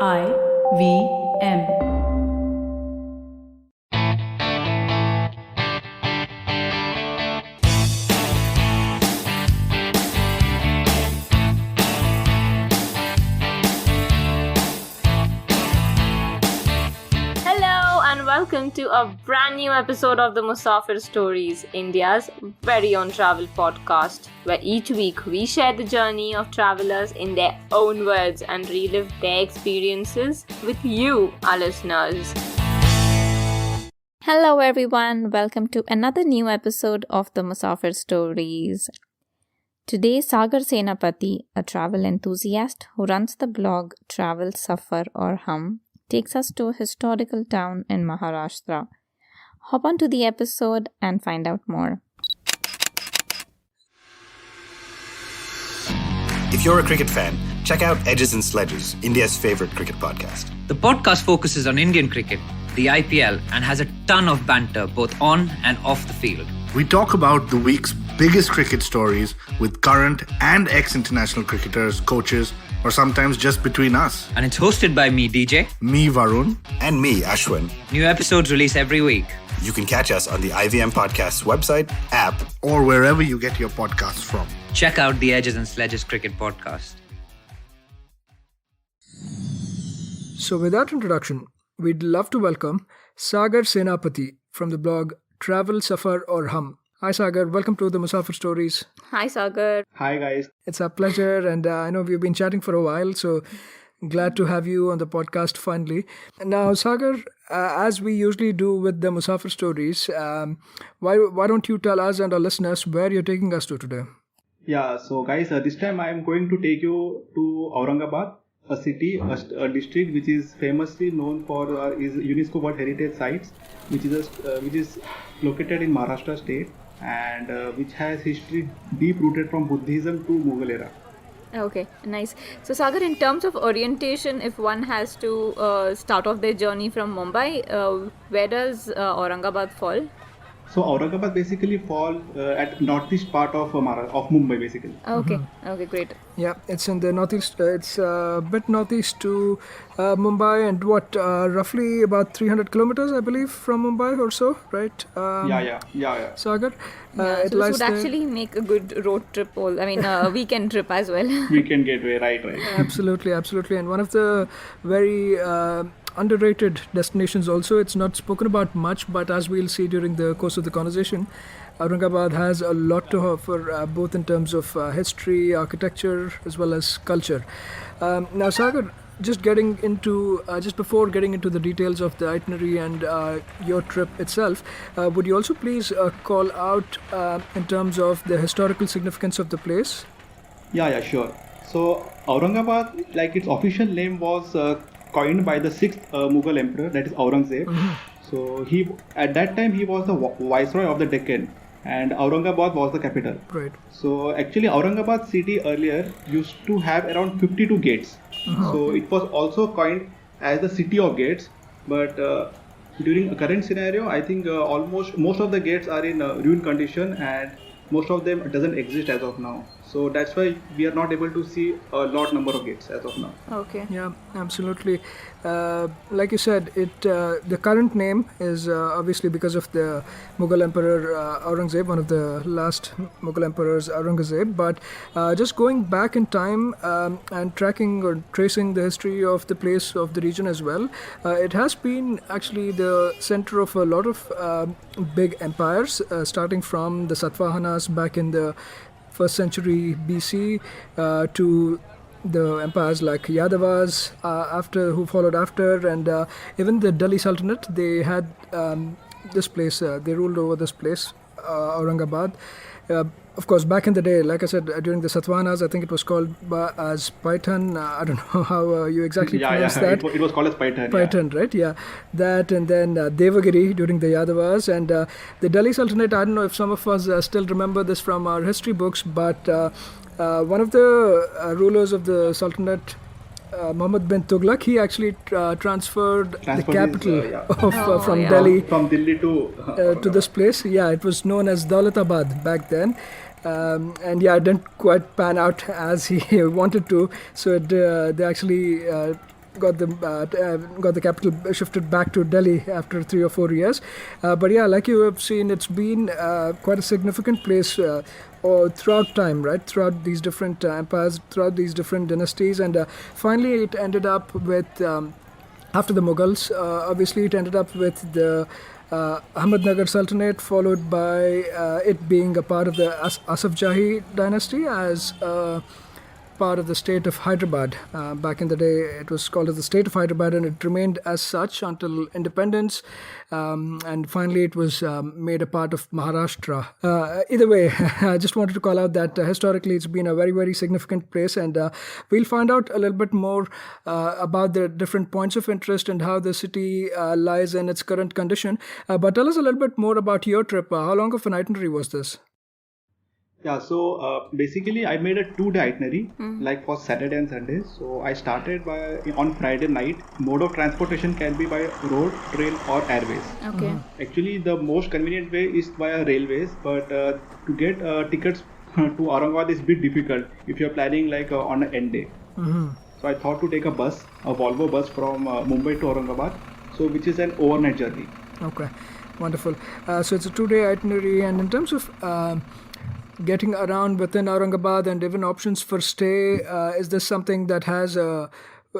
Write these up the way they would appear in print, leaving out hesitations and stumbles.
IVM. Hello and welcome to a brand new episode of the Musafir Stories, India's very own travel podcast, where each week we share the journey of travelers in their own words and relive their experiences with you, our listeners. Hello everyone, welcome to another new episode of the Musafir Stories. Today, Sagar Senapati, a travel enthusiast who runs the blog Travel Safar or Hum, takes us to a historical town in Maharashtra. Hop on to the episode and find out more. If you're a cricket fan, check out Edges and Sledges, India's favorite cricket podcast. The podcast focuses on Indian cricket, the IPL, and has a ton of banter both on and off the field. We talk about the week's biggest cricket stories with current and ex-international cricketers, coaches, or sometimes just between us. And it's hosted by me, DJ. Me, Varun. And me, Ashwin. New episodes release every week. You can catch us on the IVM Podcast's website, app, or wherever you get your podcasts from. Check out the Edges and Sledges Cricket Podcast. So with that introduction, we'd love to welcome Sagar Senapati from the blog Travel Safar or Hum. Hi Sagar, welcome to the Musafir Stories. Hi Sagar. Hi guys. It's a pleasure, and I know we've been chatting for a while, so glad to have you on the podcast finally. Now Sagar, as we usually do with the Musafir Stories, why don't you tell us and our listeners where you're taking us to today? Yeah, so guys, this time I am going to take you to Aurangabad, a city, a district which is famously known for is UNESCO World Heritage Sites, which is located in Maharashtra state, and which has history deep rooted from Buddhism to Mughal era. Okay, nice. So Sagar, in terms of orientation, if one has to start off their journey from Mumbai, where does Aurangabad fall? So Aurangabad basically fall at northeast part of Mumbai basically. Okay, okay, great. Yeah, it's in the northeast. It's a bit northeast to Mumbai, and roughly about 300 kilometers, I believe, from Mumbai or so, right? Yeah. Sagar. So it this lies would there. actually make a good road trip, weekend trip as well. Weekend gateway, right. Absolutely. And one of the very underrated destinations also. It's not spoken about much, but as we'll see during the course of the conversation, Aurangabad has a lot to offer, both in terms of history, architecture, as well as culture. Now, Sagar, just before getting into the details of the itinerary and your trip itself, would you also please call out in terms of the historical significance of the place? Yeah, sure. So Aurangabad, like its official name was coined by the 6th Mughal emperor, that is Aurangzeb. So at that time he was the viceroy of the Deccan, and Aurangabad was the capital. Right. So actually Aurangabad city earlier used to have around 52 gates. So it was also coined as the city of gates, but during a current scenario, I think almost most of the gates are in ruined condition, and most of them doesn't exist as of now. So that's why we are not able to see a lot number of gates as of now. Okay. Yeah, absolutely. Like you said, the current name is obviously because of the Mughal Emperor Aurangzeb, one of the last Mughal emperors, Aurangzeb. But just going back in time and tracking or tracing the history of the place, of the region as well, it has been actually the center of a lot of big empires, starting from the Satavahanas back in the 1st century BC to the empires like Yadavas who followed after, and even the Delhi Sultanate. They had this place, they ruled over this place, Aurangabad. Of course, back in the day, like I said, during the Satavahanas, I think it was called as Paitan. I don't know how you exactly pronounce that. It was called as Paitan. Paitan, right? Yeah. That, and then Devagiri during the Yadavas, and the Delhi Sultanate. I don't know if some of us still remember this from our history books, but one of the rulers of the Sultanate, Muhammad bin Tughlaq, he actually transferred the capital from Delhi to this place. Yeah, it was known as Daulatabad back then. And yeah, it didn't quite pan out as he wanted to. So they actually got the capital shifted back to Delhi after 3 or 4 years. But yeah, like you have seen, it's been quite a significant place or throughout time, right? Throughout these different empires, throughout these different dynasties, and finally it ended up with after the Mughals. Obviously, it ended up with the Ahmednagar Sultanate, followed by it being a part of the Asaf Jahi dynasty as part of the state of Hyderabad. Back in the day, it was called as the state of Hyderabad, and it remained as such until independence. And finally, it was made a part of Maharashtra. Either way, I just wanted to call out that historically, it's been a very, very significant place, and we'll find out a little bit more about the different points of interest and how the city lies in its current condition. But tell us a little bit more about your trip. How long of an itinerary was this? Yeah, so basically I made a 2-day itinerary, like for Saturday and Sunday. So I started on Friday night. Mode of transportation can be by road, train or airways. Okay. Actually, the most convenient way is via railways, but to get tickets to Aurangabad is a bit difficult if you're planning like on an end day. So I thought to take a Volvo bus from Mumbai to Aurangabad, so which is an overnight journey. Okay, wonderful. So it's a 2-day itinerary, and in terms of getting around within Aurangabad and even options for stay, is this something that has a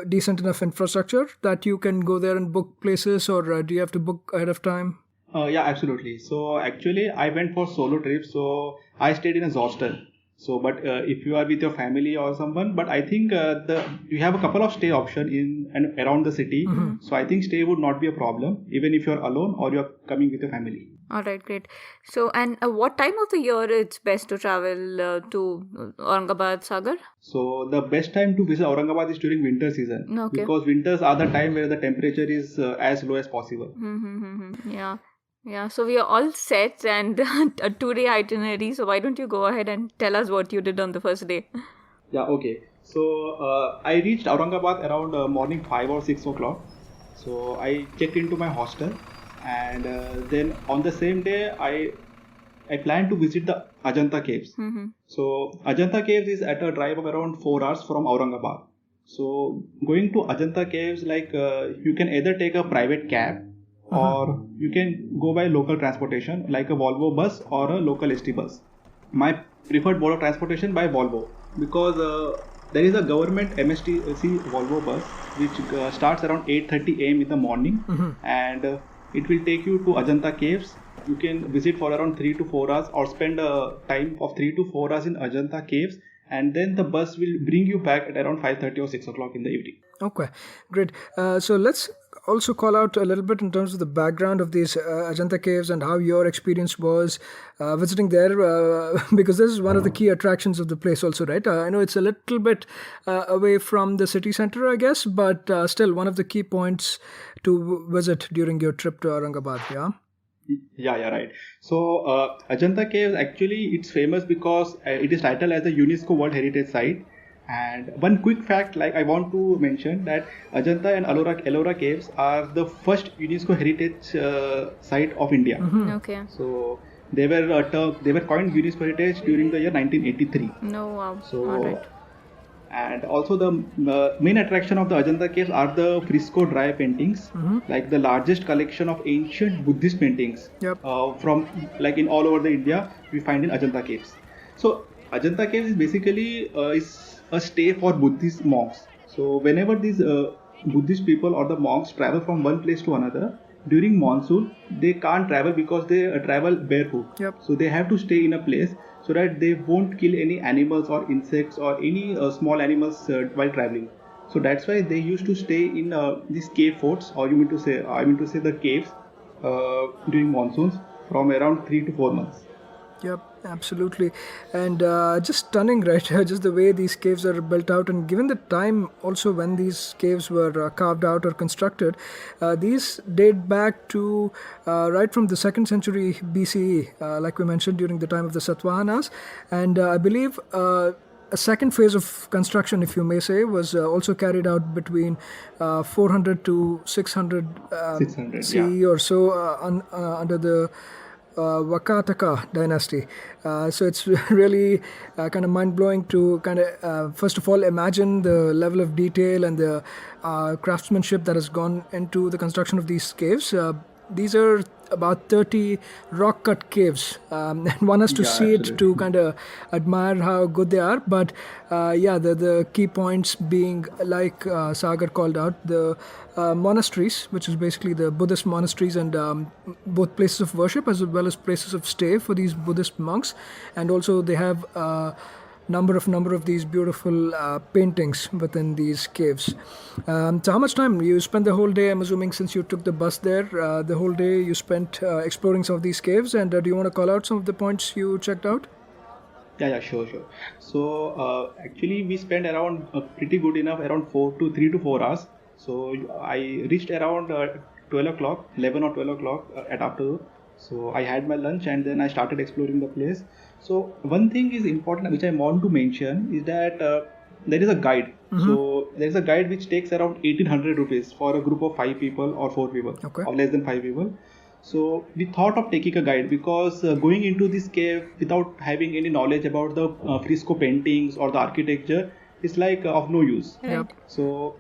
decent enough infrastructure that you can go there and book places, or do you have to book ahead of time? Yeah, absolutely. So actually I went for solo trip, so I stayed in a hostel. So, but if you are with your family or someone, but I think you have a couple of stay options in and around the city. So I think stay would not be a problem, even if you're alone or you're coming with your family. All right, great. So, and what time of the year it's best to travel to Aurangabad, Sagar? So the best time to visit Aurangabad is during winter season. Okay. Because winters are the time where the temperature is as low as possible. Yeah. Yeah, so we are all set and a 2-day itinerary. So why don't you go ahead and tell us what you did on the first day? Yeah, okay. So I reached Aurangabad around morning 5 or 6 o'clock. So I checked into my hostel, and then on the same day I planned to visit the Ajanta Caves. So Ajanta Caves is at a drive of around 4 hours from Aurangabad. So going to Ajanta Caves, like you can either take a private cab, or you can go by local transportation like a Volvo bus or a local ST bus. My preferred mode of transportation by Volvo, because there is a government MSTC Volvo bus which starts around 8:30 am in the morning, and it will take you to Ajanta Caves. You can visit for around 3 to 4 hours or spend a time of 3 to 4 hours in Ajanta Caves, and then the bus will bring you back at around 5:30 or 6 o'clock in the evening. Okay, great. So let's also call out a little bit in terms of the background of these Ajanta Caves and how your experience was visiting there, because this is one of the key attractions of the place also, right? I know it's a little bit away from the city center, I guess, but still one of the key points to visit during your trip to Aurangabad, yeah? Yeah, right. So Ajanta Caves, actually it's famous because it is titled as a UNESCO World Heritage Site. And one quick fact, like I want to mention that Ajanta and Ellora Caves are the first UNESCO Heritage Site of India. Okay. So they were coined UNESCO Heritage during the year 1983. No, wow. So, all right. And also the main attraction of the Ajanta Caves are the fresco dry paintings, like the largest collection of ancient Buddhist paintings from like in all over the India we find in Ajanta Caves. So Ajanta Caves is basically is a stay for Buddhist monks. So whenever these Buddhist people or the monks travel from one place to another, during monsoon they can't travel because they travel barefoot. So they have to stay in a place so that they won't kill any animals or insects or any small animals while traveling. So that's why they used to stay in these cave forts, or I mean to say the caves during monsoons from around 3 to 4 months. Yep, absolutely. And just stunning, right? Just the way these caves are built out, and given the time also when these caves were carved out or constructed, these date back to right from the 2nd century BCE, like we mentioned, during the time of the Satavahanas. And I believe a second phase of construction, if you may say, was also carried out between 400 to 600 CE or so under the Vakataka dynasty. So it's really kind of mind-blowing to kind of, first of all, imagine the level of detail and the craftsmanship that has gone into the construction of these caves. These are about 30 rock-cut caves, and one has to see it to kind of admire how good they are. But the key points being, like Sagar called out, the monasteries, which is basically the Buddhist monasteries, and both places of worship as well as places of stay for these Buddhist monks. And also they have number of these beautiful paintings within these caves. So how much time you spent the whole day? I'm assuming since you took the bus there, the whole day you spent exploring some of these caves. And do you want to call out some of the points you checked out? Yeah, sure. So actually we spent around pretty good enough, around 3 to 4 hours. So I reached around 12 o'clock, 11 or 12 o'clock at afternoon. So I had my lunch and then I started exploring the place. So one thing is important which I want to mention is that there is a guide. So there is a guide which takes around 1800 rupees for a group of 5 people or 4 people or less than 5 people. So we thought of taking a guide because going into this cave without having any knowledge about the fresco paintings or the architecture is like of no use. Yep. So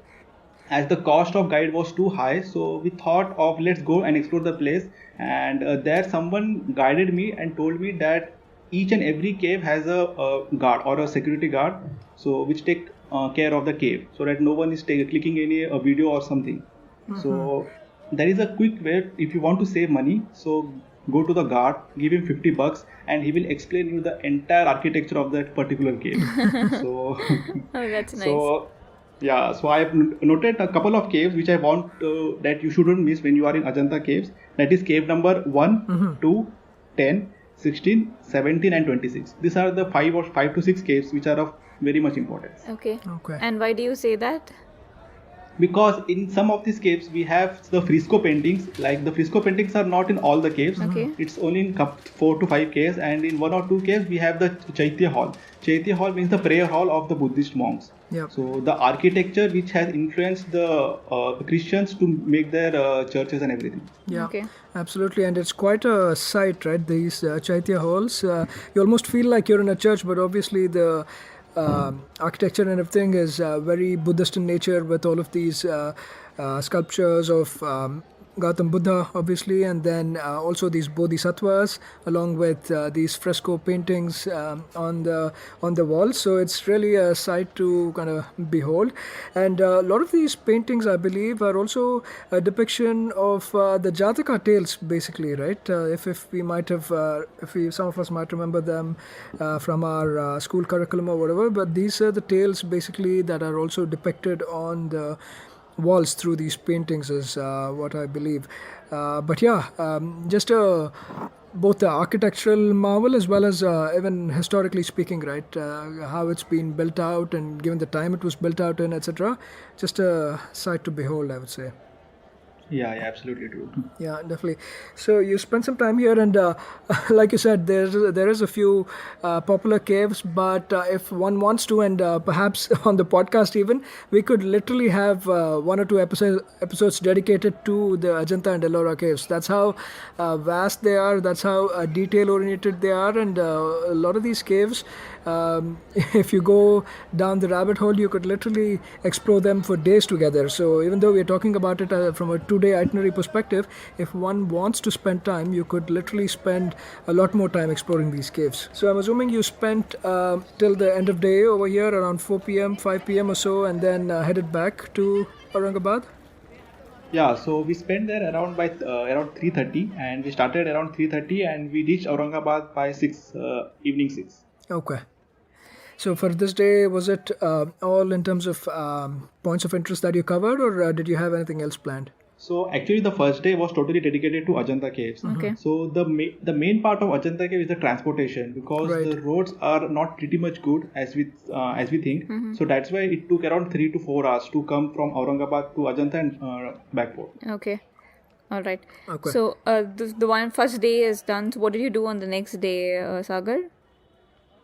as the cost of guide was too high, so we thought of let's go and explore the place. And there someone guided me and told me that each and every cave has a guard or a security guard, so which take care of the cave, so that no one is clicking any video or something. So there is a quick way if you want to save money. So go to the guard, give him $50, and he will explain you the entire architecture of that particular cave. So that's nice. So yeah, so I have noted a couple of caves which I want that you shouldn't miss when you are in Ajanta caves. That is cave number 1, 2, 10, 16, 17 and 26. These are the 5 to 6 caves which are of very much importance. Okay. Okay. And why do you say that? Because in some of these caves we have the fresco paintings. Like the fresco paintings are not in all the caves. Okay. It's only in 4 to 5 caves, and in 1 or 2 caves we have the Chaitya hall. Chaitya hall means the prayer hall of the Buddhist monks. Yep. So the architecture which has influenced the Christians to make their churches and everything. Yeah, Okay. absolutely. And it's quite a sight, right? These Chaitya halls. You almost feel like you're in a church, but obviously the architecture and everything is very Buddhist in nature, with all of these sculptures of Gautam Buddha, obviously, and then also these bodhisattvas, along with these fresco paintings on the walls. So it's really a sight to kind of behold. And a lot of these paintings, I believe, are also a depiction of the Jataka tales, basically, right? If we might have, some of us might remember them from our school curriculum or whatever. But these are the tales, basically, that are also depicted on the walls through these paintings, is what I believe. But yeah, just both the architectural marvel as well as even historically speaking, right? How it's been built out and given the time it was built out in, etc. Just a sight to behold, I would say. Yeah, absolutely true. Yeah, definitely. So you spent some time here, and like you said, there is a few popular caves. But if one wants to, and perhaps on the podcast even, we could literally have 1 or 2 episodes dedicated to the Ajanta and Ellora caves. That's how vast they are. That's how detail oriented they are, and a lot of these caves, if you go down the rabbit hole, you could literally explore them for days together. So even though we're talking about it from a 2-day itinerary perspective, if one wants to spend time, you could literally spend a lot more time exploring these caves. So I'm assuming you spent till the end of day over here around 4 p.m., 5 p.m. or so, and then headed back to Aurangabad? Yeah, so we spent there around 3:30, and we started around 3:30, and we reached Aurangabad by evening 6. Okay. So for this day, was it all in terms of points of interest that you covered, or did you have anything else planned? So actually the first day was totally dedicated to Ajanta caves. Okay. So the main part of Ajanta cave is the transportation, because Right. the roads are not pretty much good as we think. So that's why it took around 3 to 4 hours to come from Aurangabad to Ajanta and backport. Okay. All right. Okay. So the one first day is done. So what did you do on the next day, Sagar?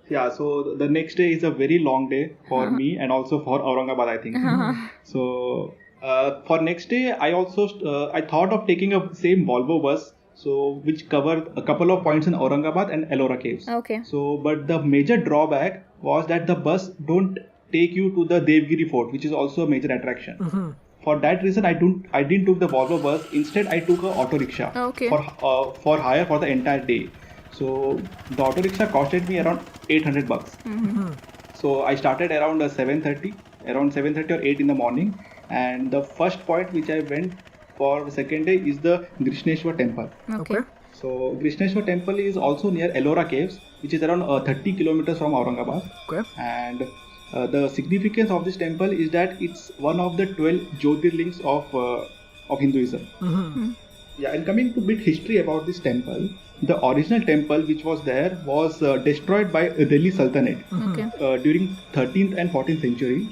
Yeah, so the next day is a very long day for me and also for Aurangabad, I think. So for next day, I thought of taking a same Volvo bus so which cover a couple of points in Aurangabad and Ellora Caves. Okay. So, but the major drawback was that the bus don't take you to the Devgiri Fort, which is also a major attraction. For that reason, I didn't took the Volvo bus. Instead, I took a auto rickshaw Okay. for hire for the entire day. So the auto rickshaw costed me around $800. So I started around 7:30 or 8 in the morning, and the first point which I went for the second day is the Krishneshwar temple. Okay. So Krishneshwar temple is also near Ellora Caves, which is around 30 kilometers from Aurangabad. Okay. And the significance of this temple is that it's one of the 12 Jyotirlings of Hinduism. Yeah, and coming to bit history about this temple, the original temple which was there was destroyed by Delhi Sultanate Okay. during 13th and 14th century.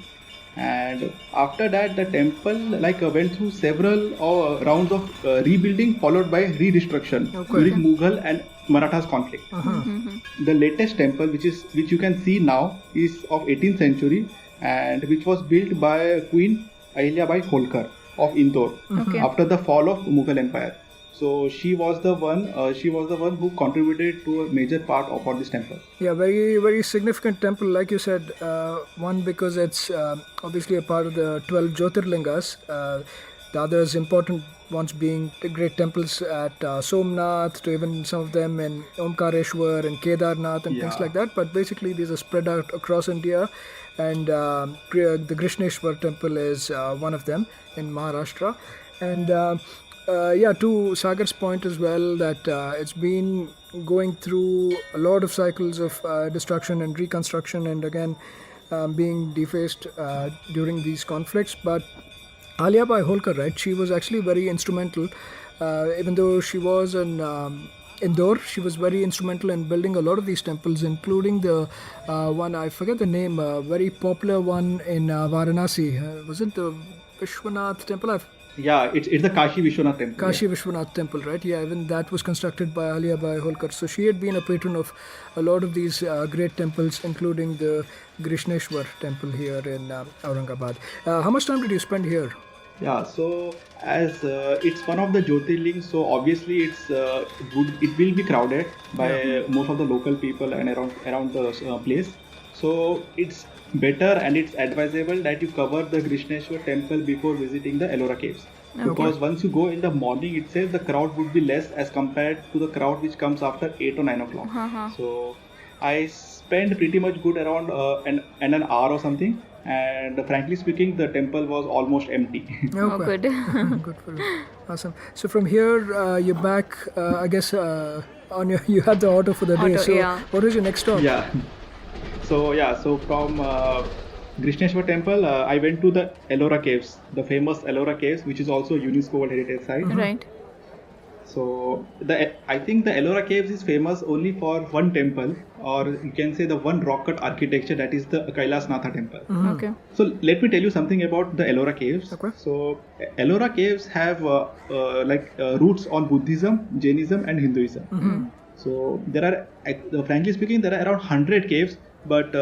And after that, the temple went through several rounds of rebuilding, followed by re-destruction during Mughal and Marathas conflict. The latest temple, which you can see now, is of 18th century and which was built by Queen Ahilyabai Holkar of Indore after the fall of Mughal Empire. So she was the one who contributed to a major part of this temple. Yeah, very, very significant temple, like you said. One, because it's obviously a part of the 12 Jyotirlingas. The others important ones being the great temples at Somnath, to even some of them in Omkareshwar and Kedarnath and things like that. But basically, these are spread out across India. And the Krishneshwar temple is one of them in Maharashtra. And to Sagar's point as well, that it's been going through a lot of cycles of destruction and reconstruction, and again being defaced during these conflicts. But Ahilyabai Holkar, right, she was actually very instrumental, even though she was in Indore, she was very instrumental in building a lot of these temples, including the one, I forget the name, very popular one in Varanasi. Was it the Vishwanath temple? Yeah, it's the Kashi Vishwanath temple. Kashi Vishwanath temple, right? Yeah, even that was constructed by Ahilyabai Holkar. So she had been a patron of a lot of these great temples, including the Krishneshwar temple here in Aurangabad. How much time did you spend here? Yeah, so as it's one of the Jyotirlings, so obviously it will be crowded by most of the local people and around the place. So it's better and it's advisable that you cover the Krishneshwar temple before visiting the Ellora Caves. Because once you go in the morning itself, the crowd would be less as compared to the crowd which comes after 8 or 9 o'clock. So I spent pretty much good around an hour or something. And frankly speaking, the temple was almost empty. Oh, good. Good for you. Awesome. So from here, you're back, I guess, you had the auto for the day. So what is your next stop? So from Krishneshwar temple, I went to the Ellora Caves, the famous Ellora Caves, which is also UNESCO World Heritage Site. Right. So I think the Ellora Caves is famous only for one temple, or you can say the one rock cut architecture, that is the Kailasnatha temple. Okay. So let me tell you something about the Ellora Caves. Okay. So Ellora Caves have roots on Buddhism, Jainism and Hinduism. So there are, frankly speaking, there are around 100 caves, but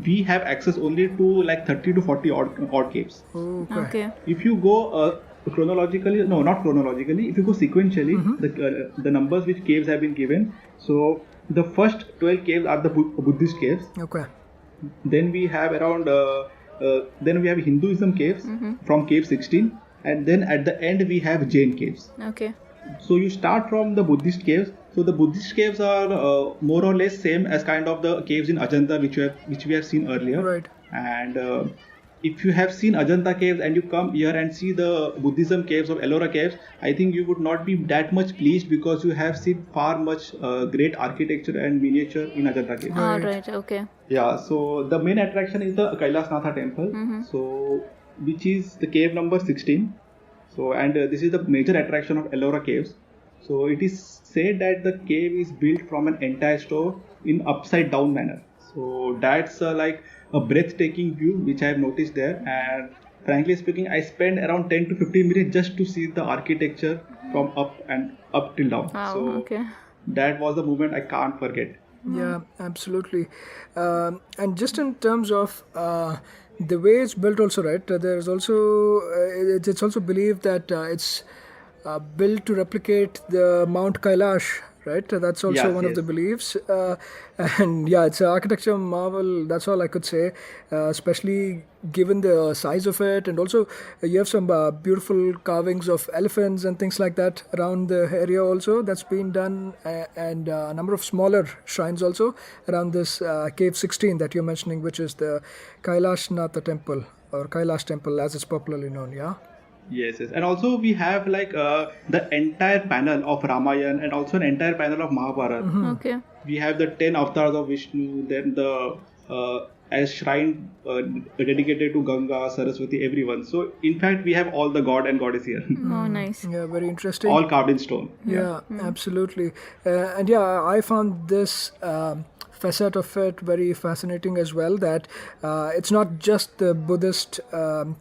we have access only to 30 to 40 odd caves. Okay. If you go chronologically, no, not chronologically, if you go sequentially, the numbers which caves have been given. So the first 12 caves are the Buddhist caves. Okay. Then we have around Hinduism caves from cave 16, and then at the end we have Jain caves. Okay. So you start from the Buddhist caves. So the Buddhist caves are more or less same as kind of the caves in Ajanta which we have seen earlier. Right. And if you have seen Ajanta caves and you come here and see the Buddhism caves of Ellora Caves, I think you would not be that much pleased, because you have seen far much great architecture and miniature in Ajanta caves. Right. Okay. Yeah, so the main attraction is the Kailasnatha temple, so which is the cave number 16. So and this is the major attraction of Ellora Caves. So it is said that the cave is built from an entire stone in upside down manner. So that's a breathtaking view which I have noticed there. And frankly speaking, I spent around 10 to 15 minutes just to see the architecture from up till down. Wow, so okay. That was the moment I can't forget. Yeah, absolutely. And just in terms of the way it's built also, right, there's also it's also believed that it's built to replicate the Mount Kailash. Right, that's also Yes, one of the yes. beliefs, and yeah, it's an architecture marvel. That's all I could say, especially given the size of it, and also you have some beautiful carvings of elephants and things like that around the area. Also, that's been done, and a number of smaller shrines also around this cave 16 that you're mentioning, which is the Kailash Natha temple or Kailash temple, as it's popularly known. Yeah. Yes, yes, and also we have like the entire panel of Ramayana and also an entire panel of Mahabharata. Okay. We have the 10 avatars of Vishnu, then the as shrine dedicated to Ganga, Saraswati, everyone. So in fact, we have all the god and goddess here, Oh, nice. Yeah, very interesting. all carved in stone. Yeah, absolutely. And yeah, I found this facet of it very fascinating as well, that it's not just the Buddhist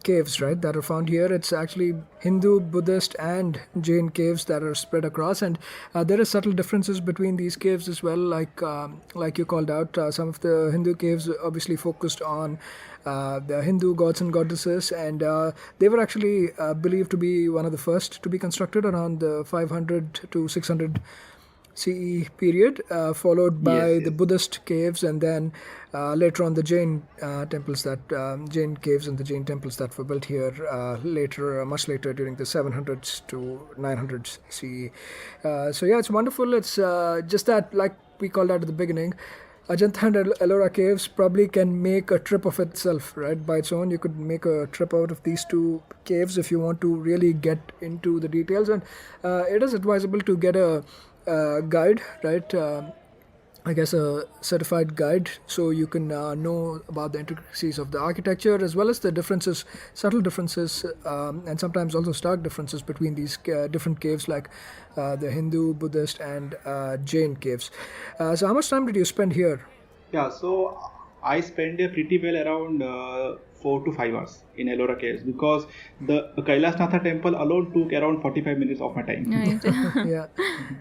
caves, right, that are found here. It's actually Hindu, Buddhist and Jain caves that are spread across, and there are subtle differences between these caves as well, like you called out. Some of the Hindu caves obviously focused on the Hindu gods and goddesses, and they were actually believed to be one of the first to be constructed around the 500 to 600 CE period, followed by Yes, the yes. Buddhist caves, and then later on the Jain temples that Jain caves and the Jain temples that were built here later, much later during the 700s to 900s CE. So yeah, it's wonderful. It's just that, like we called out at the beginning, Ajanta and Ellora caves probably can make a trip of itself, right? By its own, you could make a trip out of these two caves if you want to really get into the details, and it is advisable to get a guide, right? I guess a certified guide, so you can know about the intricacies of the architecture as well as the differences, subtle differences, and sometimes also stark differences between these different caves, like the Hindu, Buddhist, and Jain caves. So, how much time did you spend here? Yeah, so I spent a pretty well around 4 to 5 hours in Ellora Caves, because the Kailash Natha temple alone took around 45 minutes of my time. Right. Yeah,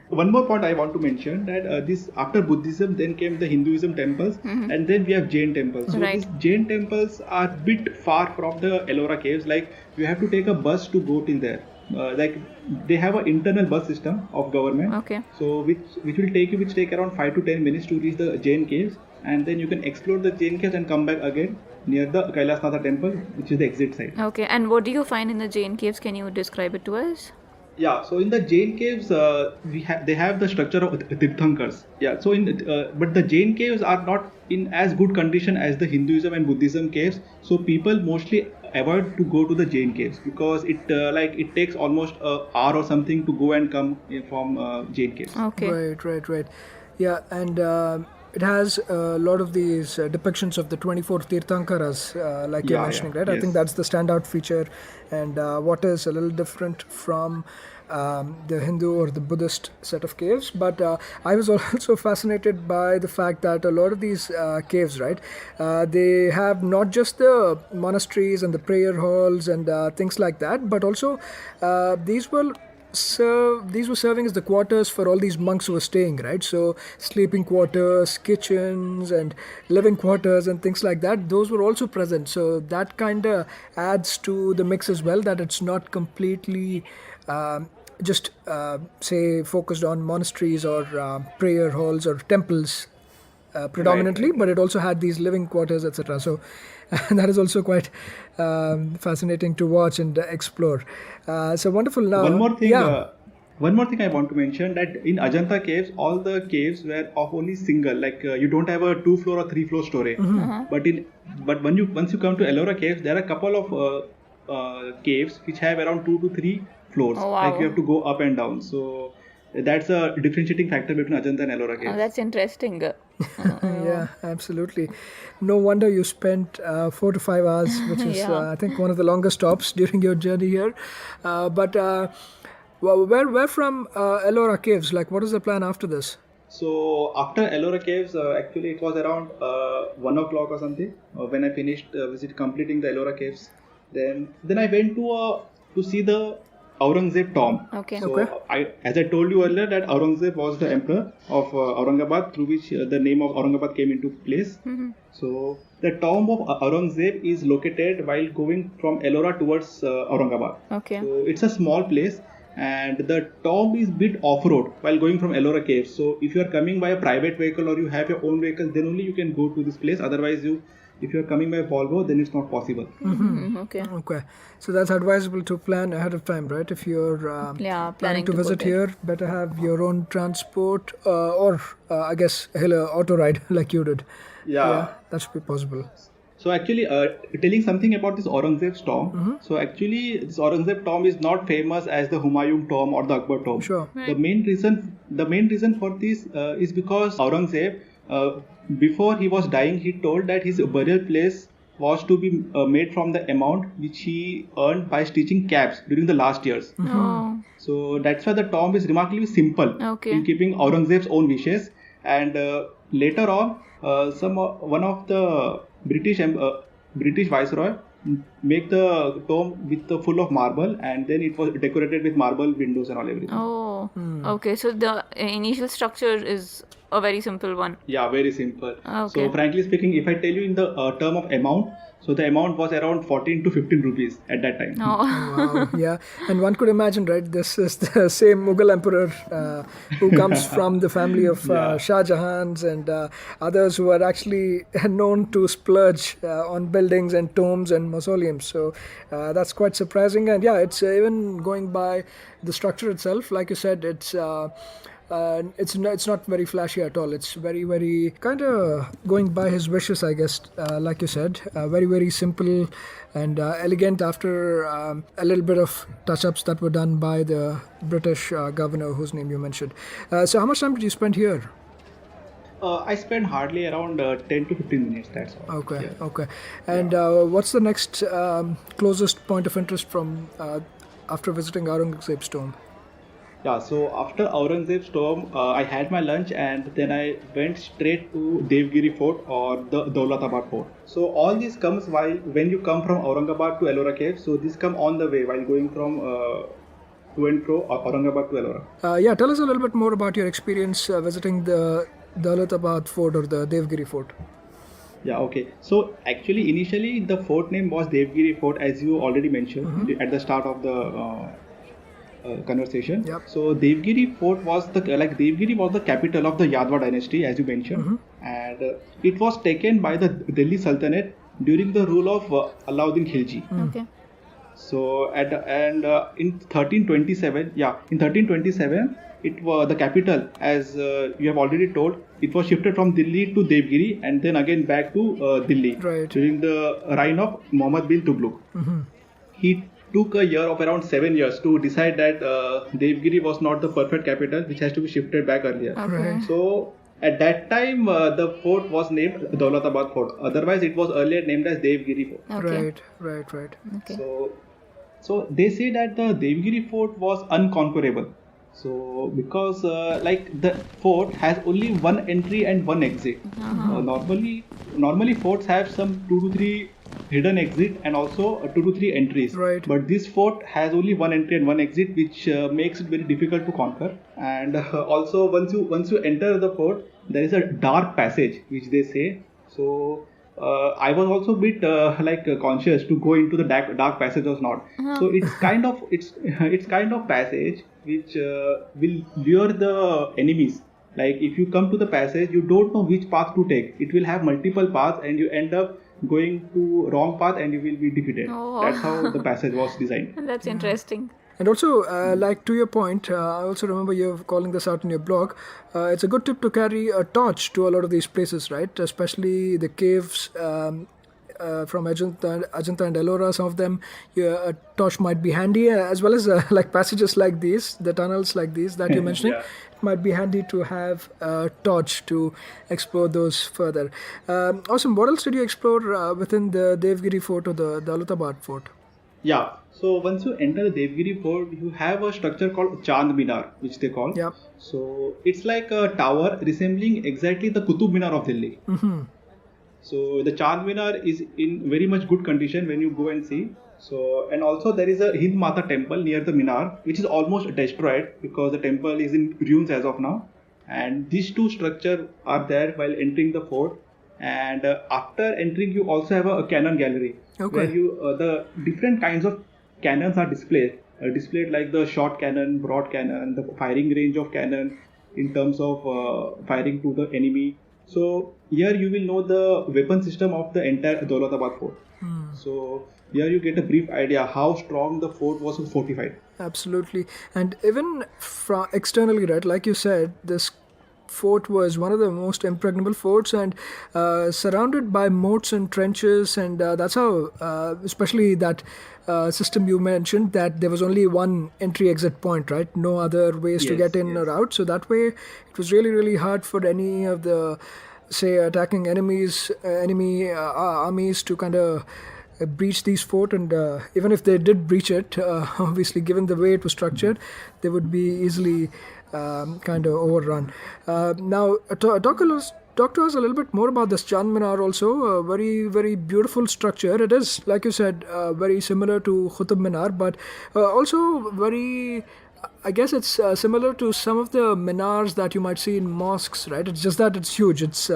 One more point I want to mention, that this after Buddhism then came the Hinduism temples, and then we have Jain temples. So Right. these Jain temples are bit far from the Ellora Caves. Like you have to take a bus to go till there. Like they have an internal bus system of government. Okay. So which will take around 5 to 10 minutes to reach the Jain caves, and then you can explore the Jain caves and come back again near the Kailash Natha temple, which is the exit side. Okay. And what do you find in the Jain caves? Can you describe it to us? Yeah, so in the Jain caves, they have the structure of Tirthankars. Yeah, so but the Jain caves are not in as good condition as the Hinduism and Buddhism caves. So people mostly avoid to go to the Jain caves, because it takes almost an hour or something to go and come from Jain caves. Okay. right. Yeah, and it has a lot of these depictions of the 24 Tirthankaras, like you're Yeah, mentioning, yeah, right? I yes. think that's the standout feature, and what is a little different from the Hindu or the Buddhist set of caves. But I was also fascinated by the fact that a lot of these caves, right, they have not just the monasteries and the prayer halls and things like that, but also these were serving as the quarters for all these monks who were staying, right? So sleeping quarters, kitchens, and living quarters and things like that, those were also present. So that kind of adds to the mix as well, that it's not completely just say focused on monasteries or prayer halls or temples predominantly, but it also had these living quarters, etc. So that is also quite fascinating to watch and explore. So wonderful. Now, One more thing. yeah, One more thing I want to mention, that in Ajanta caves, all the caves were of only single. Like you don't have a 2-floor or 3-floor story. But once you come to Ellora caves, there are a couple of caves which have around 2 to 3 floors. Oh, wow. Like you have to go up and down. So that's a differentiating factor between Ajanta and Ellora caves. Oh, that's interesting. yeah, absolutely. No wonder you spent 4 to 5 hours, which is Yeah. I think one of the longest stops during your journey here. But where from Ellora Caves? Like, what is the plan after this? So after Ellora caves, actually it was around 1 o'clock or something when I finished completing the Ellora caves. Then I went to see the Aurangzeb tomb. Okay. So Okay. as I told you earlier, that Aurangzeb was the emperor of Aurangabad, through which the name of Aurangabad came into place. So the tomb of Aurangzeb is located while going from Ellora towards Aurangabad. Okay. So it's a small place, and the tomb is bit off-road while going from Ellora Caves. So if you are coming by a private vehicle or you have your own vehicle, then only you can go to this place. Otherwise, if you are coming by Volvo, then it's not possible. Okay. Okay, so that's advisable to plan ahead of time, right? If you're planning to visit here, better have your own transport or I guess hail a auto ride like you did. Yeah. That should be possible. So actually, telling something about this Aurangzeb's tomb. So actually, this Aurangzeb tomb is not famous as the Humayun tomb or the Akbar tomb. Sure. The main reason for this is because Aurangzeb, before he was dying, he told that his burial place was to be made from the amount which he earned by stitching caps during the last years. Oh. So that's why the tomb is remarkably simple Okay. in keeping Aurangzeb's own wishes. And later on, one of the British viceroy make the tomb with full of marble, and then it was decorated with marble windows and all everything. Oh. Okay. So the initial structure is a very simple one. Yeah, very simple. Okay. So frankly speaking, if I tell you in the term of amount, so the amount was around 14 to 15 rupees at that time. Oh. Wow, yeah, and one could imagine, right? This is the same Mughal emperor who comes from the family of Shah Jahans and others who are actually known to splurge on buildings and tombs and mausoleums. So that's quite surprising. And yeah, it's even going by the structure itself. Like you said, it's not very flashy at all. It's very, very kind of going by his wishes, I guess. Like you said, very, very simple and elegant after a little bit of touch-ups that were done by the British governor whose name you mentioned. So how much time did you spend here? I spent hardly around 10 to 15 minutes, that's all. Okay, okay. And what's the next closest point of interest from after visiting Aurangzeb's tomb? Yeah, so after Aurangzeb's tomb, I had my lunch and then I went straight to Devgiri Fort or the Daulatabad Fort. So all this comes when you come from Aurangabad to Ellora Cave. So this come on the way while going from to and fro Aurangabad to Ellora. Yeah, tell us a little bit more about your experience visiting the Daulatabad Fort or the Devgiri Fort. Yeah, okay. So actually, initially the fort name was Devgiri Fort, as you already mentioned at the start of the conversation. Yep. So Devgiri Fort was Devgiri was the capital of the Yadva dynasty, as you mentioned, and it was taken by the Delhi Sultanate during the rule of Alauddin Khilji. Okay. So in 1327, it was the capital, as you have already told. It was shifted from Delhi to Devgiri and then again back to Delhi during the reign of Muhammad bin Tughlaq. He took a year of around 7 years to decide that Devgiri was not the perfect capital, which has to be shifted back earlier. Okay. So at that time, the fort was named Daulatabad Fort. Otherwise, it was earlier named as Devgiri Fort. Okay. Right. Okay. So they say that the Devgiri Fort was unconquerable. So because the fort has only one entry and one exit. Normally forts have some 2 to 3 hidden exit and also 2 to 3 entries. Right. But this fort has only one entry and one exit, which makes it very difficult to conquer. And also once you enter the fort, there is a dark passage, which they say. So I was also a bit conscious to go into the dark passage or not. So it's kind of passage which will lure the enemies. Like if you come to the passage, you don't know which path to take. It will have multiple paths, and you end up going to wrong path, and you will be defeated. Oh. That's how the passage was designed. That's interesting. And also, to your point, I also remember you calling this out in your blog. It's a good tip to carry a torch to a lot of these places, right? Especially the caves from Ajanta and Ellora. Some of them, a torch might be handy, as well as like passages like these, the tunnels like these that you're mentioning. Yeah. It might be handy to have a torch to explore those further. Awesome. What else did you explore within the Devgiri Fort or the Daulatabad Fort? Yeah. So once you enter the Devgiri Fort, you have a structure called Chand Minar, which they call. Yep. So it's like a tower resembling exactly the Qutub Minar of Delhi. So the Chand Minar is in very much good condition when you go and see. So, and also there is a Hind Mata temple near the Minar, which is almost destroyed because the temple is in ruins as of now. And these two structures are there while entering the fort. And after entering, you also have a cannon gallery where you the different kinds of cannons are displayed displayed like the short cannon, broad cannon, the firing range of cannon in terms of firing to the enemy. So here you will know the weapon system of the entire Daulatabad fort. So here you get a brief idea how strong the fort was fortified. Absolutely. And even from externally, right, like you said, this fort was one of the most impregnable forts and surrounded by moats and trenches, and that's how especially that system you mentioned, that there was only one entry exit point, right? No other ways to get in or out. So that way it was really hard for any of the, say, attacking enemy armies to kind of breach these fort, and even if they did breach it, obviously given the way it was structured, they would be easily kind of overrun. Now talk to us a little bit more about this Chand Minar also. A very beautiful structure. It is, like you said, very similar to Qutub Minar, but also very, I guess it's similar to some of the minars that you might see in mosques, right? It's just that it's huge. It's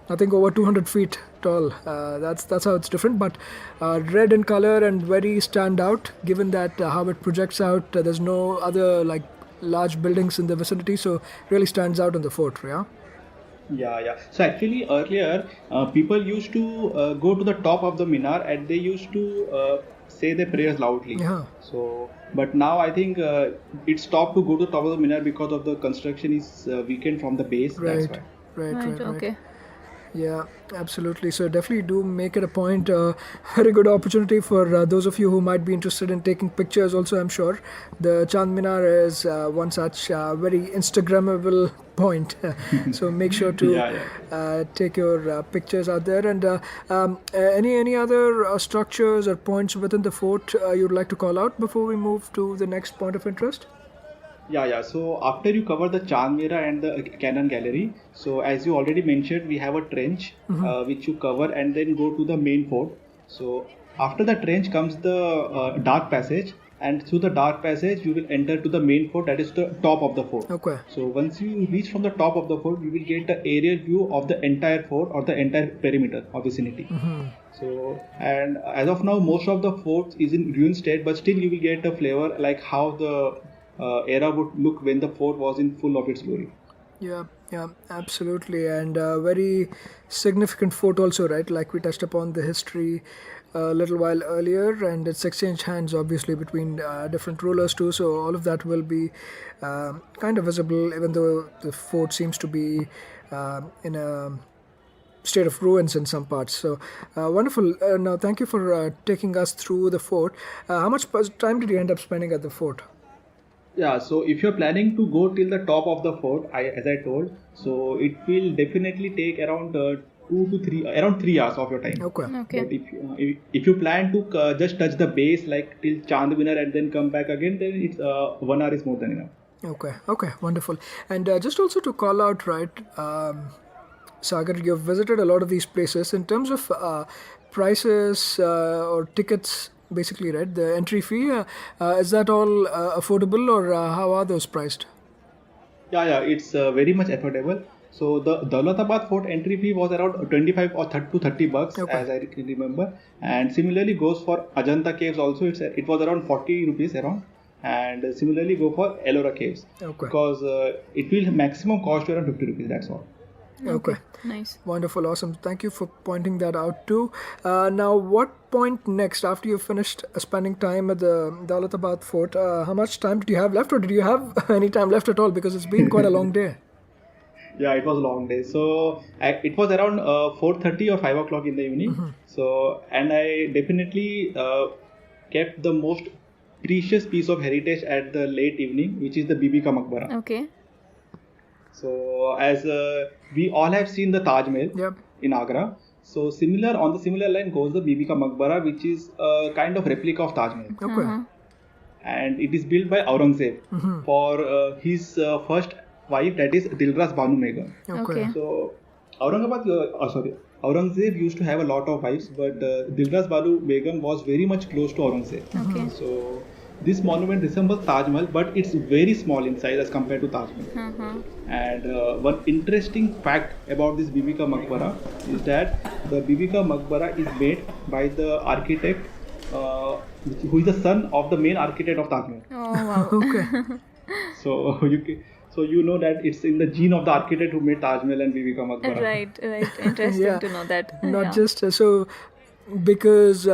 I think over 200 feet tall. That's how it's different, but red in color and very stand out, given that how it projects out. There's no other like large buildings in the vicinity, so really stands out in the fort. Yeah. So actually earlier people used to go to the top of the minar and they used to say their prayers loudly. So but now I think it stopped to go to the top of the minar because of the construction is weakened from the base. Right. That's why. Right. Okay. Yeah, absolutely. So definitely do make it a point. Very good opportunity for those of you who might be interested in taking pictures also, I'm sure. The Chand Minar is one such very Instagrammable point. So make sure to take your pictures out there. And any other structures or points within the fort you'd like to call out before we move to the next point of interest? Yeah. So after you cover the Chand Minar and the cannon gallery, so as you already mentioned, we have a trench which you cover and then go to the main fort. So after the trench comes the dark passage, and through the dark passage you will enter to the main fort, that is the top of the fort. Okay. So once you reach from the top of the fort, you will get the aerial view of the entire fort or the entire perimeter or vicinity. So, and as of now, most of the fort is in ruin state, but still you will get a flavor like how the era would look when the fort was in full of its glory. Yeah, absolutely. And very significant fort also, right? Like we touched upon the history a little while earlier, and it's exchanged hands obviously between different rulers too. So all of that will be kind of visible, even though the fort seems to be in a state of ruins in some parts. So wonderful. Now thank you for taking us through the fort. How much time did you end up spending at the fort? Yeah, so if you're planning to go till the top of the fort, as I told, so it will definitely take around 3 hours of your time. Okay. But if you plan to just touch the base like till Chand Minar and then come back again, then it's 1 hour is more than enough. Okay, wonderful. And just also to call out, right, Sagar, you've visited a lot of these places. In terms of prices or tickets, basically, right, the entry fee, is that all affordable, or how are those priced? Yeah, it's very much affordable. So the Daulatabad fort entry fee was around 25 or 30 bucks, as I remember. And similarly goes for Ajanta caves also. It was around 40 rupees around. And similarly go for Ellora caves. Because it will maximum cost around 50 rupees, that's all. Okay. Nice. Wonderful. Awesome. Thank you for pointing that out too. Now, what point next after you've finished spending time at the Daulatabad fort? How much time did you have left, or did you have any time left at all? Because it's been quite a long day. Yeah, it was a long day. So it was around 4:30 or 5 o'clock in the evening. So, and I definitely kept the most precious piece of heritage at the late evening, which is the Bibi Ka Maqbara. Okay. So as we all have seen the Taj Mahal in Agra, so on the similar line goes the Bibi Ka Maqbara, which is a kind of replica of Taj Mahal. Okay. And it is built by Aurangzeb for his first wife, that is Dilras Banu Begum. Okay. So Aurangzeb used to have a lot of wives, but Dilras Banu Begum was very much close to Aurangzeb. Okay. So this monument resembles Taj Mahal, but it's very small in size as compared to Taj Mahal. And one interesting fact about this Bibi Ka Maqbara is that the Bibi Ka Maqbara is made by the architect who is the son of the main architect of Taj Mahal. Oh, wow. Okay. So you know that it's in the gene of the architect who made Taj Mahal and Bibi Ka Maqbara. Right. Interesting Yeah. to know that. Not Yeah. just so, because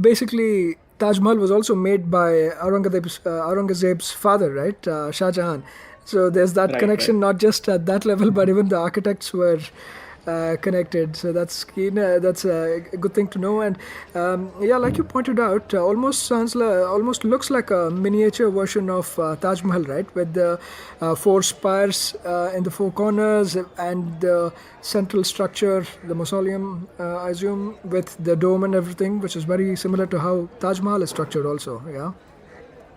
basically Taj Mahal was also made by Aurangzeb's father, right, Shah Jahan. So there's that Right, connection, right. not just at that level, but even the architects were connected. So that's keen. That's a good thing to know. And yeah, like you pointed out, almost looks like a miniature version of Taj Mahal, right? With the four spires in the four corners and the central structure, the mausoleum, I assume, with the dome and everything, which is very similar to how Taj Mahal is structured, also. Yeah.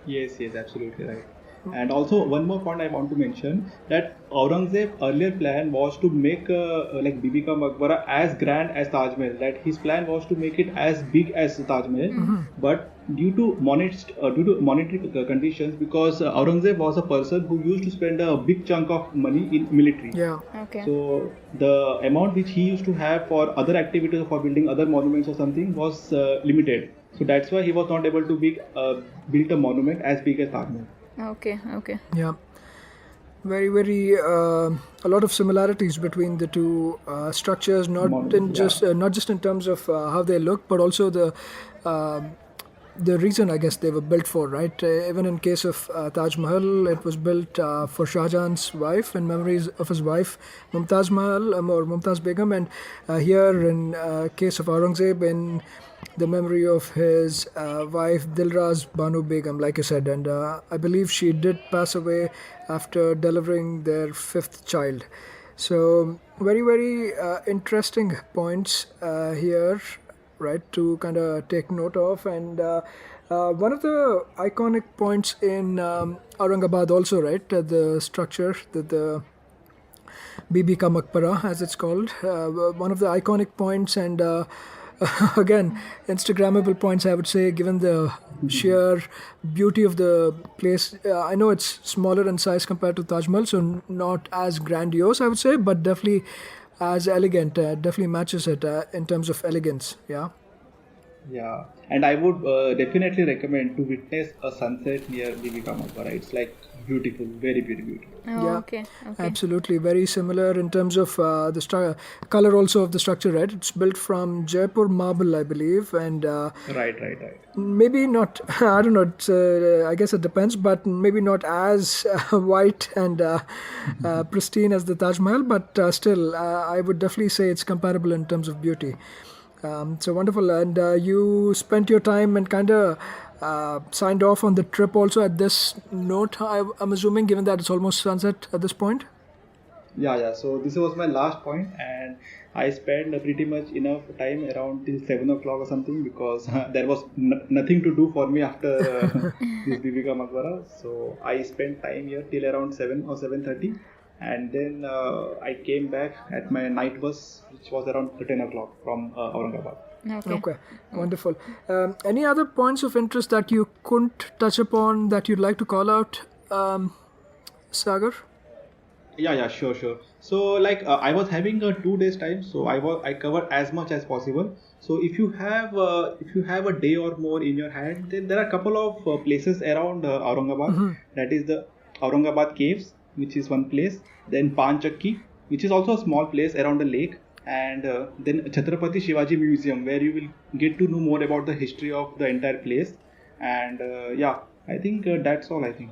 Yes, absolutely right. And also one more point I want to mention, that Aurangzeb earlier plan was to make like Bibi Ka Maqbara as grand as Taj Mahal. That his plan was to make it as big as Taj Mahal, but due to monetary conditions, because Aurangzeb was a person who used to spend a big chunk of money in military. Yeah. Okay. So the amount which he used to have for other activities, for building other monuments or something, was limited. So that's why he was not able to build a monument as big as Taj Mahal. Okay. Yeah. Very, very a lot of similarities between the two structures, not just in terms of how they look, but also the reason, I guess, they were built for, right? Even in case of Taj Mahal, it was built for Shah Jahan's wife, in memories of his wife Mumtaz Mahal or Mumtaz Begum, and here in case of Aurangzeb, in the memory of his wife Dilraz Banu Begum, like you said, and I believe she did pass away after delivering their fifth child. So very, very interesting points here, right, to kind of take note of. And one of the iconic points in Aurangabad also, right, the structure, the Bibi Ka Maqbara, as it's called, one of the iconic points, and again, Instagrammable points, I would say, given the sheer beauty of the place. I know it's smaller in size compared to Taj Mahal, so not as grandiose, I would say, but definitely as elegant. Definitely matches it in terms of elegance. Yeah. Yeah, and I would definitely recommend to witness a sunset near Bibi Ka Maqbara. It's like beautiful, very, very beautiful. Oh, Yeah. okay. Absolutely, very similar in terms of the color also of the structure, right? It's built from Jaipur marble, I believe, and Right. maybe not. I don't know. It's, I guess it depends, but maybe not as white and pristine as the Taj Mahal, but still, I would definitely say it's comparable in terms of beauty. So wonderful, and you spent your time and kind of signed off on the trip also at this note, I'm assuming, given that it's almost sunset at this point. Yeah. So this was my last point, and I spent pretty much enough time around till 7 o'clock or something, because there was nothing to do for me after this Bibi Ka Maqbara. So I spent time here till around 7 or 7:30, and then I came back at my night bus, which was around 10 o'clock from Aurangabad. Okay, wonderful. Any other points of interest that you couldn't touch upon that you'd like to call out, Sagar? Yeah, sure. So like I was having a 2 days time, so I covered as much as possible. So if you have a day or more in your hand, then there are a couple of places around Aurangabad. That is the Aurangabad Caves, which is one place. Then Panchakki, which is also a small place around the lake. And then Chhatrapati Shivaji Museum, where you will get to know more about the history of the entire place. And yeah, I think that's all, I think.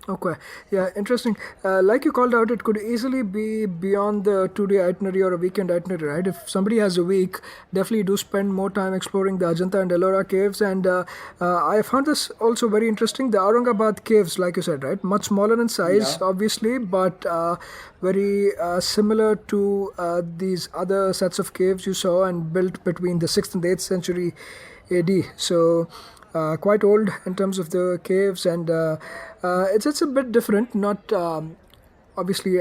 Okay, yeah, interesting. Like you called out, it could easily be beyond the 2-day itinerary or a weekend itinerary, right? If somebody has a week, definitely do spend more time exploring the Ajanta and Ellora caves. And I found this also very interesting. The Aurangabad caves, like you said, right? Much smaller in size, obviously, but very similar to these other sets of caves you saw and built between the 6th and 8th century AD. So quite old in terms of the caves, and it's a bit different, not obviously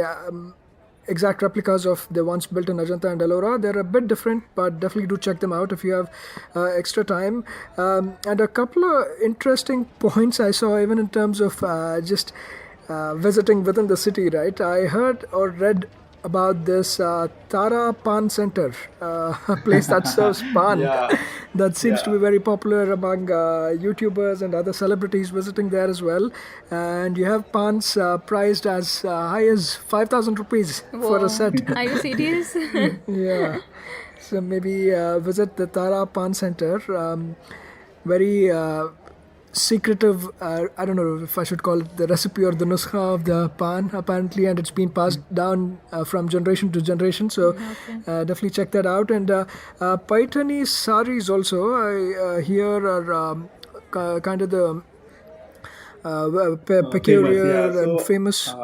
exact replicas of the ones built in Ajanta and Ellora. They're a bit different, but definitely do check them out if you have extra time. And a couple of interesting points I saw, even in terms of just visiting within the city, right? I heard or read about this Tara Pan Center, a place that serves pan. That seems to be very popular among YouTubers and other celebrities visiting there as well. And you have pans priced as high as 5,000 rupees for a set. Are you serious? Yeah. So maybe visit the Tara Pan Center. Very secretive, I don't know if I should call it the recipe or the nuskha of the pan, apparently, and it's been passed down from generation to generation. So definitely check that out. And Paithani saris also, I hear, are kind of the peculiar and famous.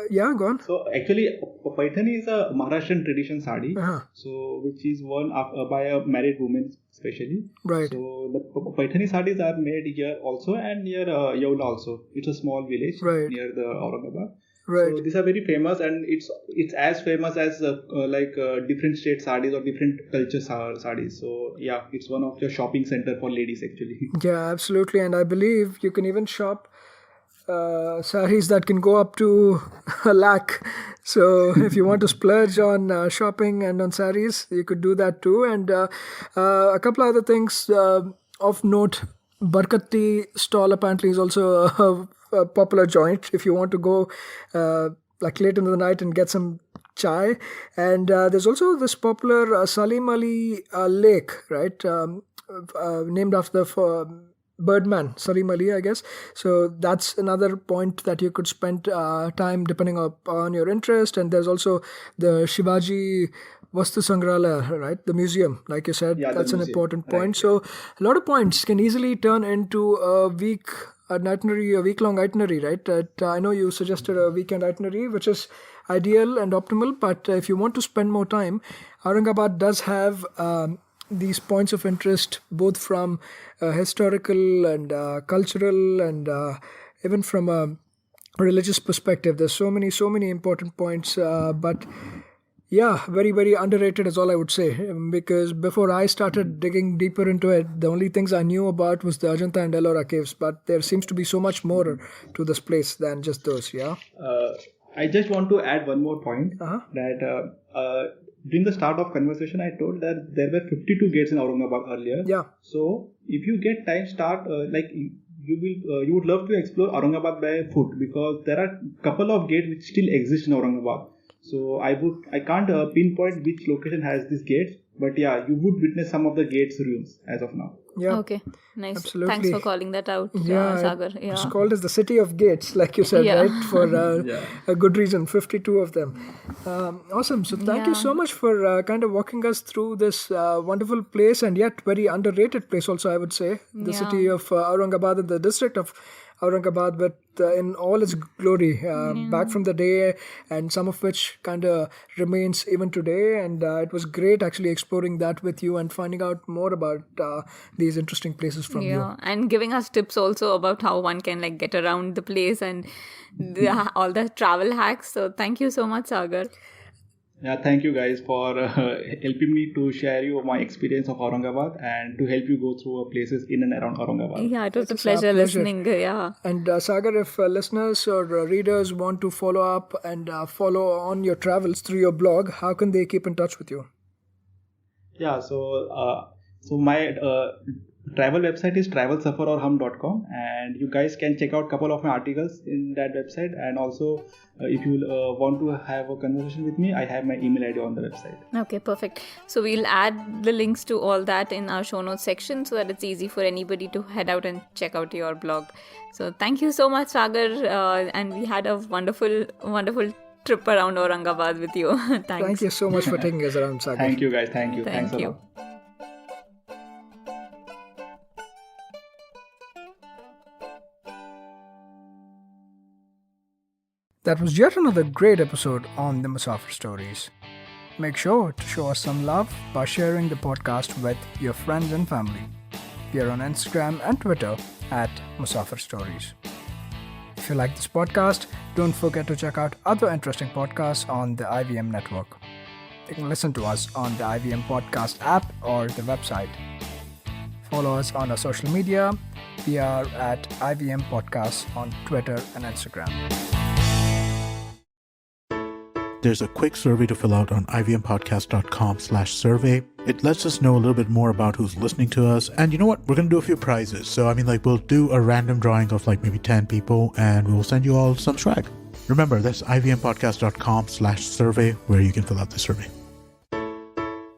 Yeah, go on. So actually, Paithani is a Maharashtrian tradition sari, so which is worn by a married woman especially. Right. So the Paithani saris are made here also and near Yeola also. It's a small village near the Aurangabad. Right. So these are very famous, and it's as famous as different state sarees or different culture sarees. So yeah, it's one of your shopping center for ladies actually. Yeah, absolutely. And I believe you can even shop saris that can go up to 1 lakh. So if you want to splurge on shopping and on saris, you could do that too. And a couple other things of note. Barkatti stall apparently is also a popular joint if you want to go like late in the night and get some chai. And there's also this popular Salim Ali lake, right? Named after the Birdman, Salim Ali, I guess. So that's another point that you could spend time depending upon your interest. And there's also the Shivaji Vastu Sangralaya, right? The museum, like you said, that's an important point. Right. So a lot of points can easily turn into a week-long itinerary, right? I know you suggested a weekend itinerary, which is ideal and optimal. But if you want to spend more time, Aurangabad does have these points of interest, both from historical and cultural and even from a religious perspective. There's so many important points, but yeah, very, very underrated is all I would say, because before I started digging deeper into it, the only things I knew about was the Ajanta and Ellora caves, but there seems to be so much more to this place than just those, yeah? I just want to add one more point, that during the start of conversation, I told that there were 52 gates in Aurangabad earlier. Yeah. So if you get time, start you would love to explore Aurangabad by foot, because there are a couple of gates which still exist in Aurangabad. So I can't pinpoint which location has these gates, but yeah, you would witness some of the gates ruins as of now. Yeah. Okay, nice. Absolutely. Thanks for calling that out, Sagar. Yeah. It's called as the City of Gates, like you said, right? For a good reason, 52 of them. Awesome. So thank you so much for kind of walking us through this wonderful place, and yet very underrated place also, I would say. The city of Aurangabad and the district of Aurangabad, but in all its glory, back from the day, and some of which kind of remains even today. And it was great actually exploring that with you and finding out more about these interesting places from you. And giving us tips also about how one can like get around the place and all the travel hacks. So thank you so much, Sagar. Yeah, thank you guys for helping me to share you my experience of Aurangabad and to help you go through places in and around Aurangabad. Yeah, it was a pleasure listening. Yeah. And Sagar, if listeners or readers want to follow up and follow on your travels through your blog, how can they keep in touch with you? Yeah, so my travel website is travelsufferorhum.com, and you guys can check out a couple of my articles in that website. And also, if you want to have a conversation with me, I have my email ID on the website. Okay, perfect. So we'll add the links to all that in our show notes section so that it's easy for anybody to head out and check out your blog. So thank you so much, Sagar, and we had a wonderful trip around Aurangabad with you. Thanks. Thank you so much for taking us around, Sagar. Thank you, guys. Thank you. Thanks a lot. That was yet another great episode on the Musafir Stories. Make sure to show us some love by sharing the podcast with your friends and family. We are on Instagram and Twitter at Musafir Stories. If you like this podcast, don't forget to check out other interesting podcasts on the IVM network. You can listen to us on the IVM podcast app or the website. Follow us on our social media. We are at IVM Podcasts on Twitter and Instagram. there's a quick survey to fill out on ivmpodcast.com/survey. It lets us know a little bit more about who's listening to us. And you know what? We're going to do a few prizes. So, we'll do a random drawing of maybe 10 people and we'll send you all some swag. Remember, that's ivmpodcast.com/survey where you can fill out the survey.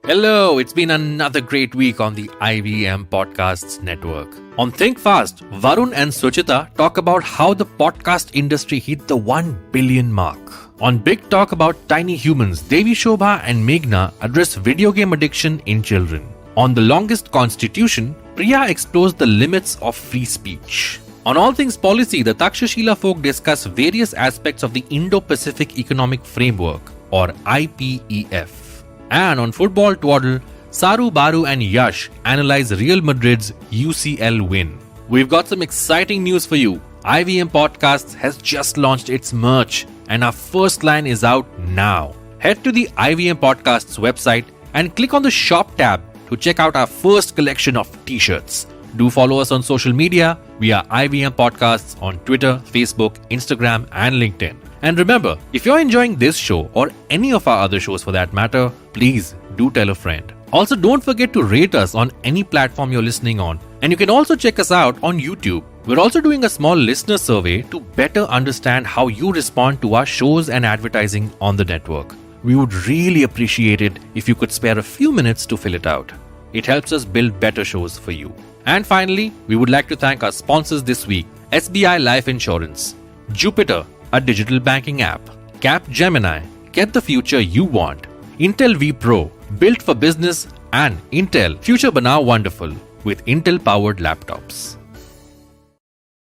Hello, it's been another great week on the IVM Podcasts Network. On Think Fast, Varun and Suchita talk about how the podcast industry hit the 1 billion mark. On Big Talk About Tiny Humans, Devi Shobha and Meghna address video game addiction in children. On The Longest Constitution, Priya explores the limits of free speech. On All Things Policy, the Takshashila folk discuss various aspects of the Indo-Pacific Economic Framework, or IPEF. And on Football Twaddle, Saru, Baru and Yash analyze Real Madrid's UCL win. We've got some exciting news for you. IVM Podcasts has just launched its merch and our first line is out now. Head to the IVM Podcasts website and click on the shop tab to check out our first collection of t-shirts. Do follow us on social media. We are IVM Podcasts on Twitter, Facebook, Instagram and LinkedIn. And remember, if you're enjoying this show or any of our other shows for that matter, please do tell a friend. Also, don't forget to rate us on any platform you're listening on. And you can also check us out on YouTube. We're also doing a small listener survey to better understand how you respond to our shows and advertising on the network. We would really appreciate it if you could spare a few minutes to fill it out. It helps us build better shows for you. And finally, we would like to thank our sponsors this week: SBI Life Insurance, Jupiter, a digital banking app, Capgemini, get the future you want, Intel V Pro, built for business, and Intel, future banao wonderful with Intel powered laptops.